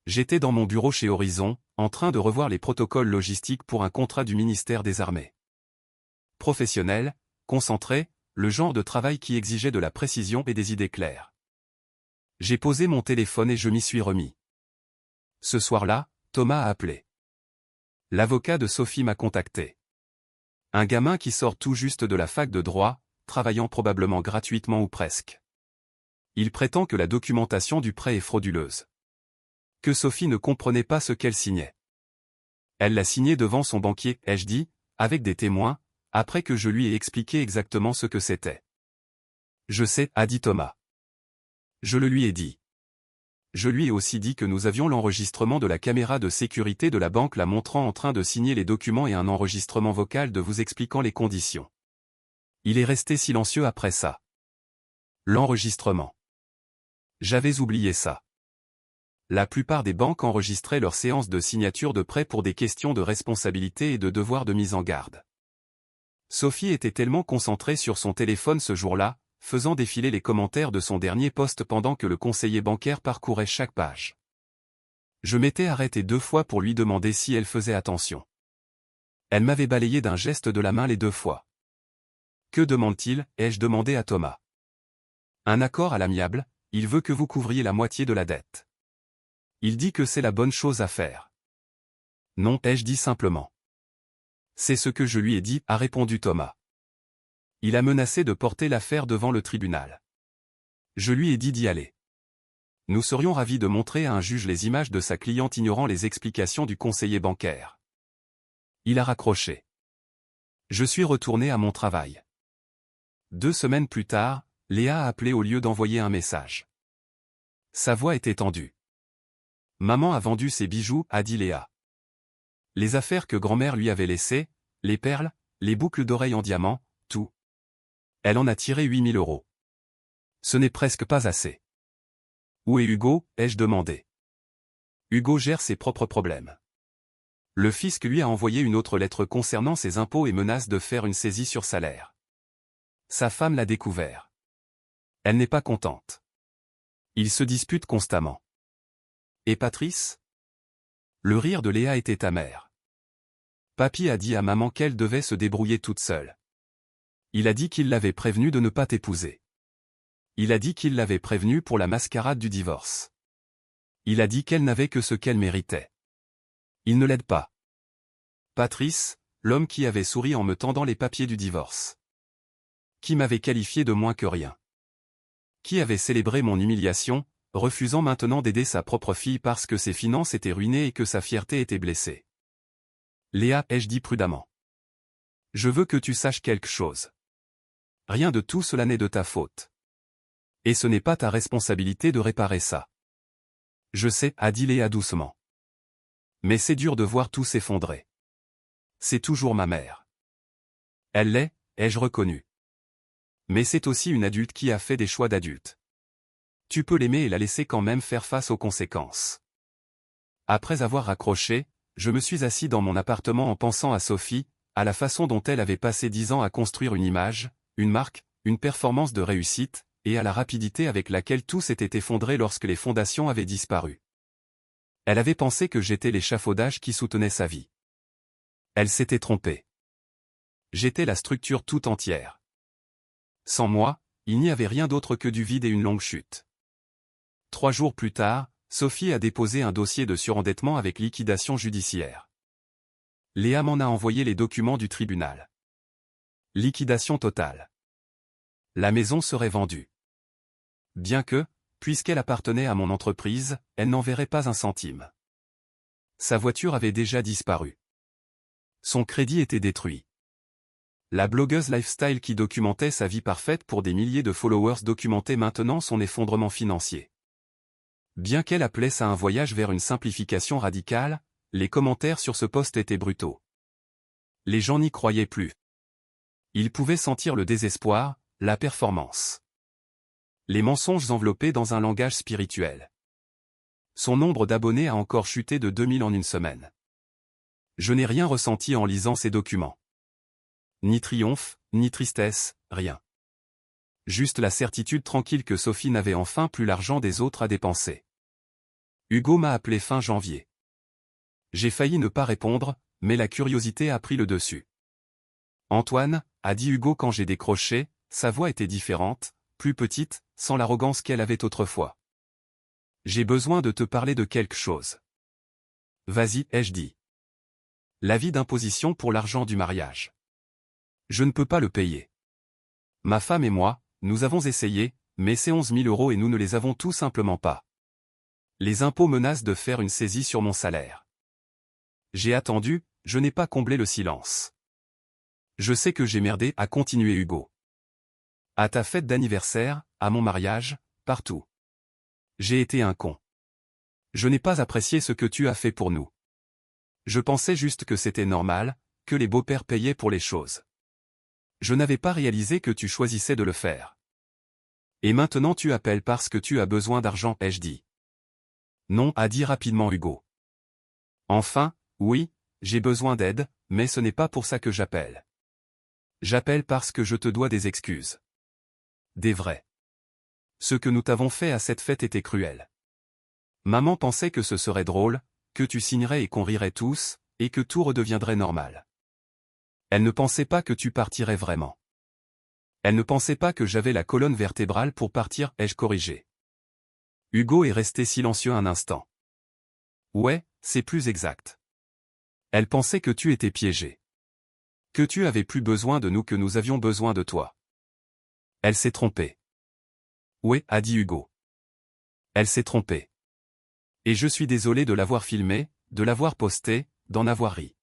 J'étais dans mon bureau chez Horizon, en train de revoir les protocoles logistiques pour un contrat du ministère des Armées. Professionnel, concentré, le genre de travail qui exigeait de la précision et des idées claires. J'ai posé mon téléphone et je m'y suis remis. Ce soir-là, Thomas a appelé. L'avocat de Sophie m'a contacté. Un gamin qui sort tout juste de la fac de droit, travaillant probablement gratuitement ou presque. Il prétend que la documentation du prêt est frauduleuse. Que Sophie ne comprenait pas ce qu'elle signait. Elle l'a signé devant son banquier, ai-je dit, avec des témoins, après que je lui ai expliqué exactement ce que c'était. Je sais, a dit Thomas. Je le lui ai dit. Je lui ai aussi dit que nous avions l'enregistrement de la caméra de sécurité de la banque la montrant en train de signer les documents et un enregistrement vocal de vous expliquant les conditions. Il est resté silencieux après ça. L'enregistrement. J'avais oublié ça. La plupart des banques enregistraient leurs séances de signature de prêt pour des questions de responsabilité et de devoir de mise en garde. Sophie était tellement concentrée sur son téléphone ce jour-là, faisant défiler les commentaires de son dernier post pendant que le conseiller bancaire parcourait chaque page. Je m'étais arrêté 2 fois pour lui demander si elle faisait attention. Elle m'avait balayé d'un geste de la main les 2 fois. Que demande-t-il, ai-je demandé à Thomas. Un accord à l'amiable, il veut que vous couvriez la moitié de la dette. Il dit que c'est la bonne chose à faire. Non, ai-je dit simplement. C'est ce que je lui ai dit, a répondu Thomas. Il a menacé de porter l'affaire devant le tribunal. Je lui ai dit d'y aller. Nous serions ravis de montrer à un juge les images de sa cliente ignorant les explications du conseiller bancaire. Il a raccroché. Je suis retourné à mon travail. 2 semaines plus tard, Léa a appelé au lieu d'envoyer un message. Sa voix était tendue. Maman a vendu ses bijoux, a dit Léa. Les affaires que grand-mère lui avait laissées, les perles, les boucles d'oreilles en diamant, tout. Elle en a tiré 8 000 €. Ce n'est presque pas assez. Où est Hugo, ai-je demandé. Hugo gère ses propres problèmes. Le fisc lui a envoyé une autre lettre concernant ses impôts et menace de faire une saisie sur salaire. Sa femme l'a découvert. Elle n'est pas contente. Ils se disputent constamment. Et Patrice? Le rire de Léa était amer. Papy a dit à maman qu'elle devait se débrouiller toute seule. Il a dit qu'il l'avait prévenue de ne pas t'épouser. Il a dit qu'il l'avait prévenue pour la mascarade du divorce. Il a dit qu'elle n'avait que ce qu'elle méritait. Il ne l'aide pas. Patrice, l'homme qui avait souri en me tendant les papiers du divorce. Qui m'avait qualifié de moins que rien. Qui avait célébré mon humiliation, refusant maintenant d'aider sa propre fille parce que ses finances étaient ruinées et que sa fierté était blessée. Léa, ai-je dit prudemment. Je veux que tu saches quelque chose. Rien de tout cela n'est de ta faute. Et ce n'est pas ta responsabilité de réparer ça. Je sais, a dit Léa doucement. Mais c'est dur de voir tout s'effondrer. C'est toujours ma mère. Elle l'est, ai-je reconnu. Mais c'est aussi une adulte qui a fait des choix d'adulte. Tu peux l'aimer et la laisser quand même faire face aux conséquences. Après avoir raccroché, je me suis assis dans mon appartement en pensant à Sophie, à la façon dont elle avait passé 10 ans à construire une image, une marque, une performance de réussite, et à la rapidité avec laquelle tout s'était effondré lorsque les fondations avaient disparu. Elle avait pensé que j'étais l'échafaudage qui soutenait sa vie. Elle s'était trompée. J'étais la structure tout entière. Sans moi, il n'y avait rien d'autre que du vide et une longue chute. 3 jours plus tard, Sophie a déposé un dossier de surendettement avec liquidation judiciaire. Léa m'en a envoyé les documents du tribunal. Liquidation totale. La maison serait vendue. Bien que, puisqu'elle appartenait à mon entreprise, elle n'en verrait pas un centime. Sa voiture avait déjà disparu. Son crédit était détruit. La blogueuse lifestyle qui documentait sa vie parfaite pour des milliers de followers documentait maintenant son effondrement financier. Bien qu'elle appelait ça un voyage vers une simplification radicale, les commentaires sur ce post étaient brutaux. Les gens n'y croyaient plus. Ils pouvaient sentir le désespoir, la performance. Les mensonges enveloppés dans un langage spirituel. Son nombre d'abonnés a encore chuté de 2000 en une semaine. Je n'ai rien ressenti en lisant ces documents. Ni triomphe, ni tristesse, rien. Juste la certitude tranquille que Sophie n'avait enfin plus l'argent des autres à dépenser. Hugo m'a appelé fin janvier. J'ai failli ne pas répondre, mais la curiosité a pris le dessus. Antoine, a dit Hugo quand j'ai décroché, sa voix était différente, plus petite, sans l'arrogance qu'elle avait autrefois. J'ai besoin de te parler de quelque chose. Vas-y, ai-je dit. L'avis d'imposition pour l'argent du mariage. Je ne peux pas le payer. Ma femme et moi, nous avons essayé, mais c'est 11 000 € et nous ne les avons tout simplement pas. Les impôts menacent de faire une saisie sur mon salaire. J'ai attendu, je n'ai pas comblé le silence. Je sais que j'ai merdé, a continué Hugo. À ta fête d'anniversaire, à mon mariage, partout. J'ai été un con. Je n'ai pas apprécié ce que tu as fait pour nous. Je pensais juste que c'était normal, que les beaux-pères payaient pour les choses. Je n'avais pas réalisé que tu choisissais de le faire. Et maintenant tu appelles parce que tu as besoin d'argent, ai-je dit. Non, a dit rapidement Hugo. Enfin, oui, j'ai besoin d'aide, mais ce n'est pas pour ça que j'appelle. J'appelle parce que je te dois des excuses. Des vraies. Ce que nous t'avons fait à cette fête était cruel. Maman pensait que ce serait drôle, que tu signerais et qu'on rirait tous, et que tout redeviendrait normal. Elle ne pensait pas que tu partirais vraiment. Elle ne pensait pas que j'avais la colonne vertébrale pour partir, ai-je corrigé. Hugo est resté silencieux un instant. Ouais, c'est plus exact. Elle pensait que tu étais piégé. Que tu avais plus besoin de nous que nous avions besoin de toi. Elle s'est trompée. Ouais, a dit Hugo. Elle s'est trompée. Et je suis désolé de l'avoir filmé, de l'avoir posté, d'en avoir ri.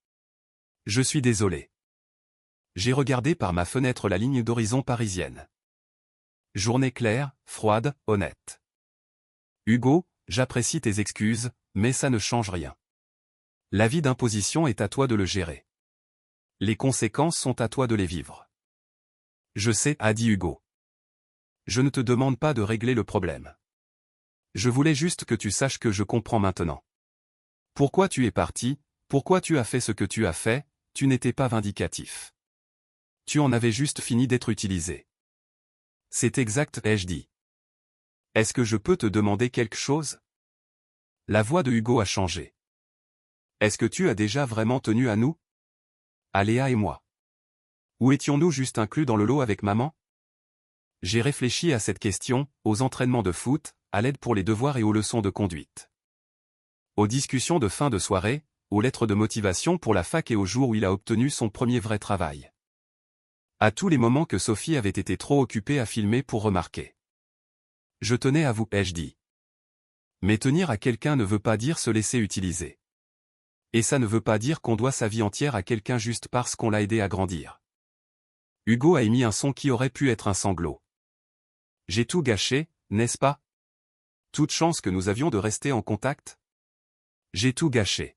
Je suis désolé. J'ai regardé par ma fenêtre la ligne d'horizon parisienne. Journée claire, froide, honnête. Hugo, j'apprécie tes excuses, mais ça ne change rien. L'avis d'imposition est à toi de le gérer. Les conséquences sont à toi de les vivre. Je sais, a dit Hugo. Je ne te demande pas de régler le problème. Je voulais juste que tu saches que je comprends maintenant. Pourquoi tu es parti, pourquoi tu as fait ce que tu as fait, tu n'étais pas vindicatif. Tu en avais juste fini d'être utilisé. C'est exact, ai-je dit. Est-ce que je peux te demander quelque chose? La voix de Hugo a changé. Est-ce que tu as déjà vraiment tenu à nous? À Léa et moi. Ou étions-nous juste inclus dans le lot avec maman? J'ai réfléchi à cette question, aux entraînements de foot, à l'aide pour les devoirs et aux leçons de conduite. Aux discussions de fin de soirée, aux lettres de motivation pour la fac et au jour où il a obtenu son premier vrai travail. À tous les moments que Sophie avait été trop occupée à filmer pour remarquer. Je tenais à vous, ai-je dit. Mais tenir à quelqu'un ne veut pas dire se laisser utiliser. Et ça ne veut pas dire qu'on doit sa vie entière à quelqu'un juste parce qu'on l'a aidé à grandir. Hugo a émis un son qui aurait pu être un sanglot. J'ai tout gâché, n'est-ce pas? Toute chance que nous avions de rester en contact? J'ai tout gâché.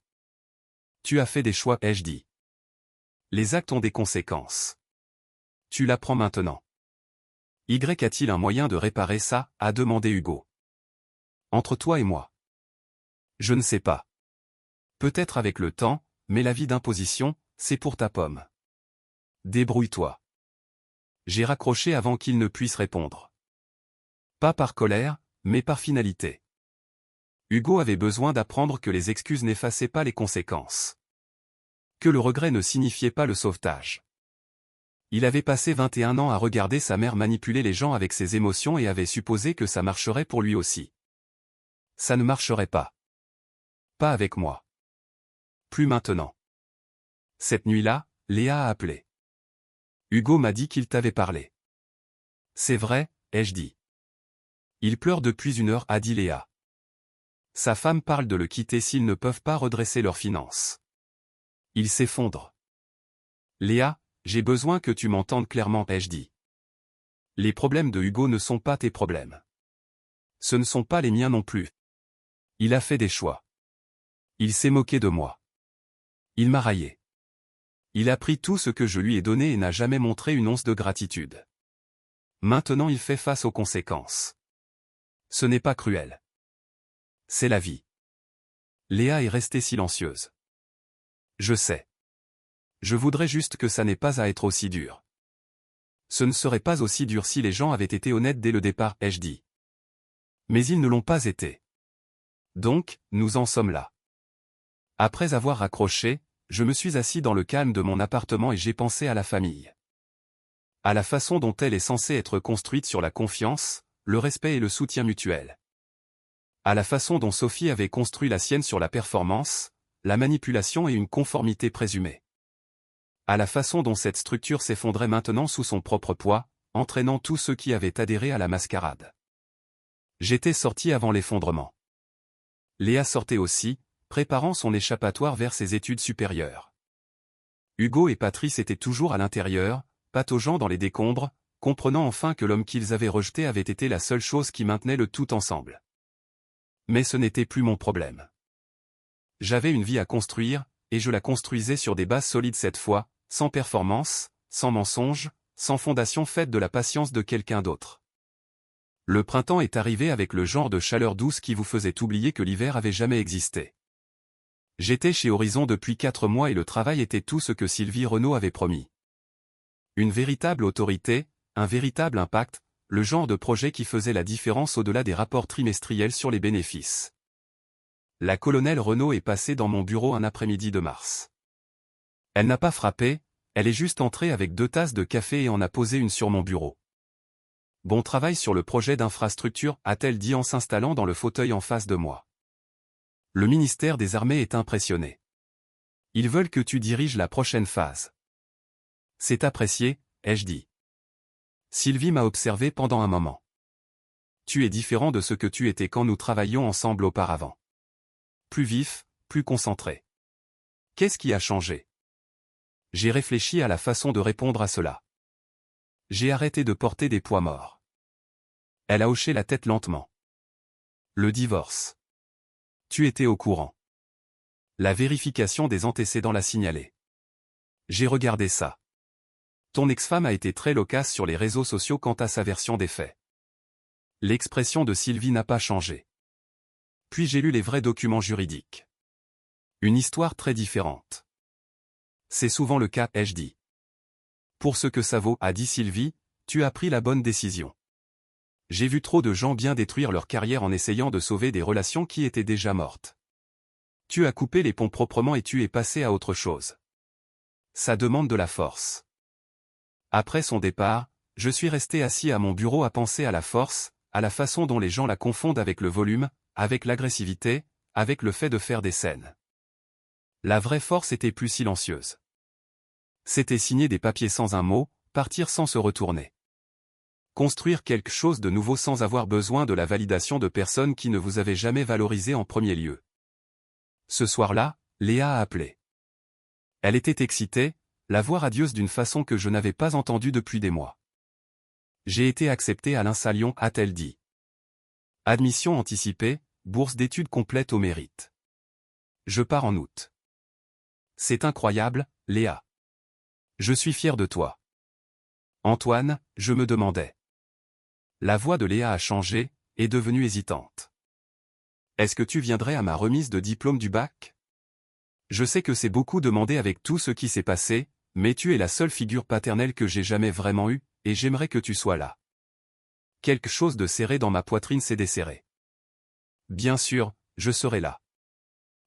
Tu as fait des choix, ai-je dit. Les actes ont des conséquences. Tu l'apprends maintenant. Y a-t-il un moyen de réparer ça? A demandé Hugo. Entre toi et moi. Je ne sais pas. Peut-être avec le temps, mais la vie d'imposition, c'est pour ta pomme. Débrouille-toi. J'ai raccroché avant qu'il ne puisse répondre. Pas par colère, mais par finalité. Hugo avait besoin d'apprendre que les excuses n'effaçaient pas les conséquences. Que le regret ne signifiait pas le sauvetage. Il avait passé 21 ans à regarder sa mère manipuler les gens avec ses émotions et avait supposé que ça marcherait pour lui aussi. Ça ne marcherait pas. Pas avec moi. Plus maintenant. Cette nuit-là, Léa a appelé. Hugo m'a dit qu'il t'avait parlé. C'est vrai, ai-je dit. Il pleure depuis 1 heure, a dit Léa. Sa femme parle de le quitter s'ils ne peuvent pas redresser leurs finances. Il s'effondre. Léa, j'ai besoin que tu m'entendes clairement, ai-je dit. Les problèmes de Hugo ne sont pas tes problèmes. Ce ne sont pas les miens non plus. Il a fait des choix. Il s'est moqué de moi. Il m'a raillé. Il a pris tout ce que je lui ai donné et n'a jamais montré une once de gratitude. Maintenant il fait face aux conséquences. Ce n'est pas cruel. C'est la vie. Léa est restée silencieuse. Je sais. Je voudrais juste que ça n'ait pas à être aussi dur. Ce ne serait pas aussi dur si les gens avaient été honnêtes dès le départ, ai-je dit. Mais ils ne l'ont pas été. Donc, nous en sommes là. Après avoir raccroché, je me suis assis dans le calme de mon appartement et j'ai pensé à la famille. À la façon dont elle est censée être construite sur la confiance, le respect et le soutien mutuel. À la façon dont Sophie avait construit la sienne sur la performance, la manipulation et une conformité présumée. À la façon dont cette structure s'effondrait maintenant sous son propre poids, entraînant tous ceux qui avaient adhéré à la mascarade. J'étais sorti avant l'effondrement. Léa sortait aussi, préparant son échappatoire vers ses études supérieures. Hugo et Patrice étaient toujours à l'intérieur, pataugeant dans les décombres, comprenant enfin que l'homme qu'ils avaient rejeté avait été la seule chose qui maintenait le tout ensemble. Mais ce n'était plus mon problème. J'avais une vie à construire, et je la construisais sur des bases solides cette fois, sans performance, sans mensonge, sans fondation faite de la patience de quelqu'un d'autre. Le printemps est arrivé avec le genre de chaleur douce qui vous faisait oublier que l'hiver avait jamais existé. J'étais chez Horizon depuis 4 mois et le travail était tout ce que Sylvie Renaud avait promis. Une véritable autorité, un véritable impact, le genre de projet qui faisait la différence au-delà des rapports trimestriels sur les bénéfices. La colonelle Renaud est passée dans mon bureau un après-midi de mars. Elle n'a pas frappé, elle est juste entrée avec 2 tasses de café et en a posé une sur mon bureau. Bon travail sur le projet d'infrastructure, a-t-elle dit en s'installant dans le fauteuil en face de moi. Le ministère des Armées est impressionné. Ils veulent que tu diriges la prochaine phase. C'est apprécié, ai-je dit. Sylvie m'a observé pendant un moment. Tu es différent de ce que tu étais quand nous travaillions ensemble auparavant. Plus vif, plus concentré. Qu'est-ce qui a changé? J'ai réfléchi à la façon de répondre à cela. J'ai arrêté de porter des poids morts. Elle a hoché la tête lentement. Le divorce. Tu étais au courant. La vérification des antécédents l'a signalé. J'ai regardé ça. Ton ex-femme a été très loquace sur les réseaux sociaux quant à sa version des faits. L'expression de Sylvie n'a pas changé. Puis j'ai lu les vrais documents juridiques. Une histoire très différente. C'est souvent le cas, ai-je dit. Pour ce que ça vaut, a dit Sylvie, tu as pris la bonne décision. J'ai vu trop de gens bien détruire leur carrière en essayant de sauver des relations qui étaient déjà mortes. Tu as coupé les ponts proprement et tu es passé à autre chose. Ça demande de la force. Après son départ, je suis resté assis à mon bureau à penser à la force, à la façon dont les gens la confondent avec le volume, avec l'agressivité, avec le fait de faire des scènes. La vraie force était plus silencieuse. C'était signer des papiers sans un mot, partir sans se retourner. Construire quelque chose de nouveau sans avoir besoin de la validation de personnes qui ne vous avaient jamais valorisé en premier lieu. Ce soir-là, Léa a appelé. Elle était excitée, la voix radieuse d'une façon que je n'avais pas entendue depuis des mois. J'ai été acceptée à l'INSA Lyon, a-t-elle dit. Admission anticipée, bourse d'études complète au mérite. Je pars en août. C'est incroyable, Léa. Je suis fier de toi. Antoine, je me demandais. La voix de Léa a changé, est devenue hésitante. Est-ce que tu viendrais à ma remise de diplôme du bac? Je sais que c'est beaucoup demandé avec tout ce qui s'est passé, mais tu es la seule figure paternelle que j'ai jamais vraiment eue, et j'aimerais que tu sois là. Quelque chose de serré dans ma poitrine s'est desserré. Bien sûr, je serai là.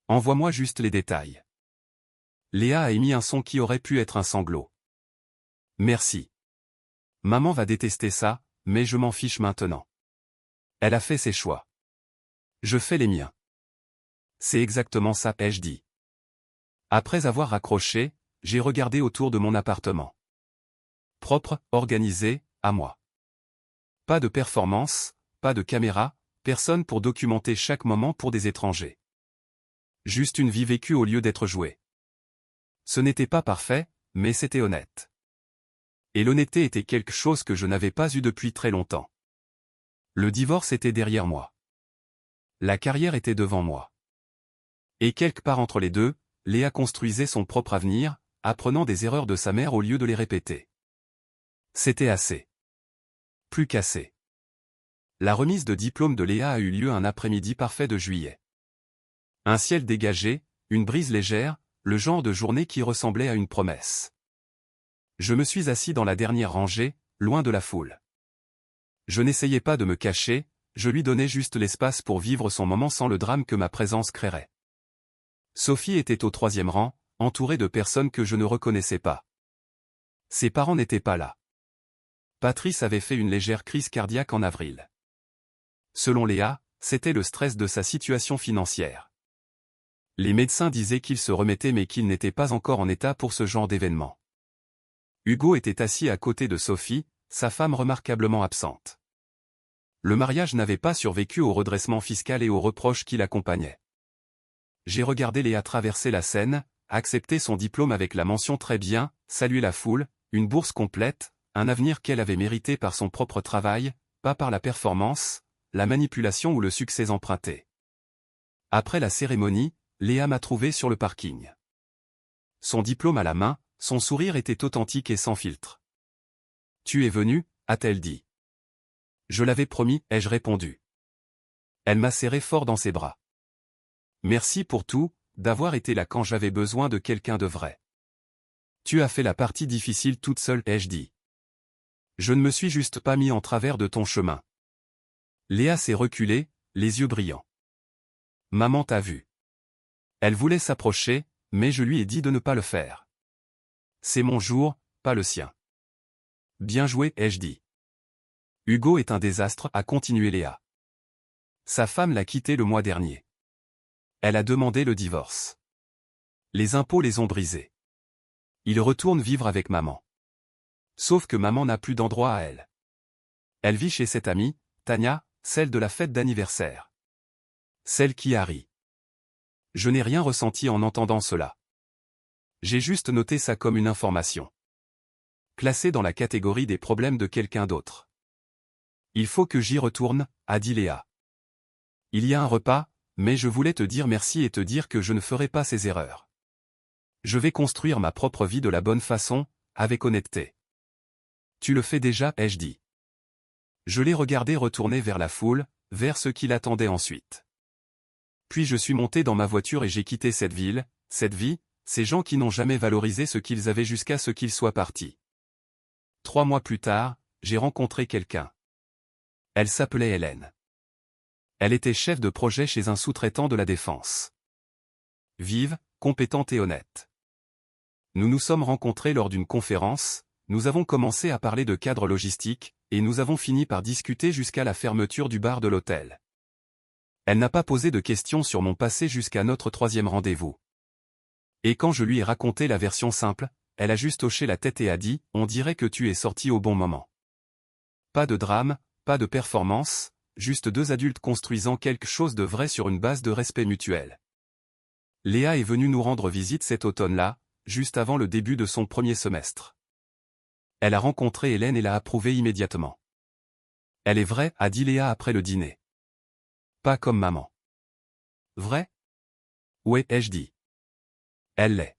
Envoie-moi juste les détails. Léa a émis un son qui aurait pu être un sanglot. Merci. Maman va détester ça, mais je m'en fiche maintenant. Elle a fait ses choix. Je fais les miens. C'est exactement ça, ai-je dit. Après avoir raccroché, j'ai regardé autour de mon appartement. Propre, organisé, à moi. Pas de performance, pas de caméra, personne pour documenter chaque moment pour des étrangers. Juste une vie vécue au lieu d'être jouée. Ce n'était pas parfait, mais c'était honnête. Et l'honnêteté était quelque chose que je n'avais pas eu depuis très longtemps. Le divorce était derrière moi. La carrière était devant moi. Et quelque part entre les deux, Léa construisait son propre avenir, apprenant des erreurs de sa mère au lieu de les répéter. C'était assez. Plus qu'assez. La remise de diplôme de Léa a eu lieu un après-midi parfait de juillet. Un ciel dégagé, une brise légère, le genre de journée qui ressemblait à une promesse. Je me suis assis dans la dernière rangée, loin de la foule. Je n'essayais pas de me cacher, je lui donnais juste l'espace pour vivre son moment sans le drame que ma présence créerait. Sophie était au 3e rang, entourée de personnes que je ne reconnaissais pas. Ses parents n'étaient pas là. Patrice avait fait une légère crise cardiaque en avril. Selon Léa, c'était le stress de sa situation financière. Les médecins disaient qu'il se remettait mais qu'il n'était pas encore en état pour ce genre d'événement. Hugo était assis à côté de Sophie, sa femme remarquablement absente. Le mariage n'avait pas survécu au redressement fiscal et aux reproches qui l'accompagnaient. J'ai regardé Léa traverser la scène, accepter son diplôme avec la mention très bien, saluer la foule, une bourse complète, un avenir qu'elle avait mérité par son propre travail, pas par la performance, la manipulation ou le succès emprunté. Après la cérémonie, Léa m'a trouvé sur le parking. Son diplôme à la main, son sourire était authentique et sans filtre. « Tu es venu ?» a-t-elle dit. « Je l'avais promis » ai-je répondu. Elle m'a serré fort dans ses bras. « Merci pour tout, d'avoir été là quand j'avais besoin de quelqu'un de vrai. Tu as fait la partie difficile toute seule » ai-je dit. « Je ne me suis juste pas mis en travers de ton chemin. » Léa s'est reculée, les yeux brillants. « Maman t'a vu. » Elle voulait s'approcher, mais je lui ai dit de ne pas le faire. C'est mon jour, pas le sien. Bien joué, ai-je dit. Hugo est un désastre, a continué Léa. Sa femme l'a quitté le mois dernier. Elle a demandé le divorce. Les impôts les ont brisés. Il retourne vivre avec maman. Sauf que maman n'a plus d'endroit à elle. Elle vit chez cette amie, Tania, celle de la fête d'anniversaire. Celle qui a ri. Je n'ai rien ressenti en entendant cela. J'ai juste noté ça comme une information. Classée dans la catégorie des problèmes de quelqu'un d'autre. Il faut que j'y retourne, a dit Léa. Il y a un repas, mais je voulais te dire merci et te dire que je ne ferai pas ces erreurs. Je vais construire ma propre vie de la bonne façon, avec honnêteté. Tu le fais déjà, ai-je dit. Je l'ai regardé retourner vers la foule, vers ceux qui l'attendaient ensuite. Puis je suis monté dans ma voiture et j'ai quitté cette ville, cette vie, ces gens qui n'ont jamais valorisé ce qu'ils avaient jusqu'à ce qu'ils soient partis. 3 mois plus tard, j'ai rencontré quelqu'un. Elle s'appelait Hélène. Elle était chef de projet chez un sous-traitant de la défense. Vive, compétente et honnête. Nous nous sommes rencontrés lors d'une conférence, nous avons commencé à parler de cadre logistique, et nous avons fini par discuter jusqu'à la fermeture du bar de l'hôtel. Elle n'a pas posé de questions sur mon passé jusqu'à notre 3e rendez-vous. Et quand je lui ai raconté la version simple, elle a juste hoché la tête et a dit « On dirait que tu es sorti au bon moment. » Pas de drame, pas de performance, juste 2 adultes construisant quelque chose de vrai sur une base de respect mutuel. Léa est venue nous rendre visite cet automne-là, juste avant le début de son premier semestre. Elle a rencontré Hélène et l'a approuvée immédiatement. Elle est vraie, a dit Léa après le dîner. Pas comme maman. Vrai? Ouais, ai-je dit. Elle l'est.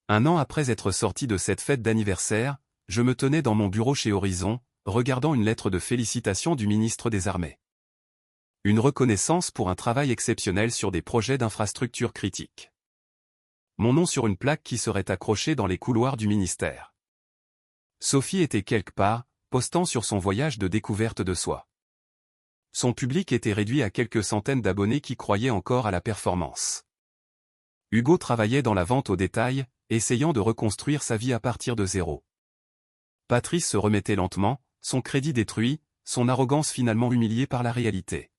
Un an après être sorti de cette fête d'anniversaire, je me tenais dans mon bureau chez Horizon, regardant une lettre de félicitations du ministre des Armées. Une reconnaissance pour un travail exceptionnel sur des projets d'infrastructures critiques. Mon nom sur une plaque qui serait accrochée dans les couloirs du ministère. Sophie était quelque part, postant sur son voyage de découverte de soi. Son public était réduit à quelques centaines d'abonnés qui croyaient encore à la performance. Hugo travaillait dans la vente au détail, essayant de reconstruire sa vie à partir de zéro. Patrice se remettait lentement, son crédit détruit, son arrogance finalement humiliée par la réalité.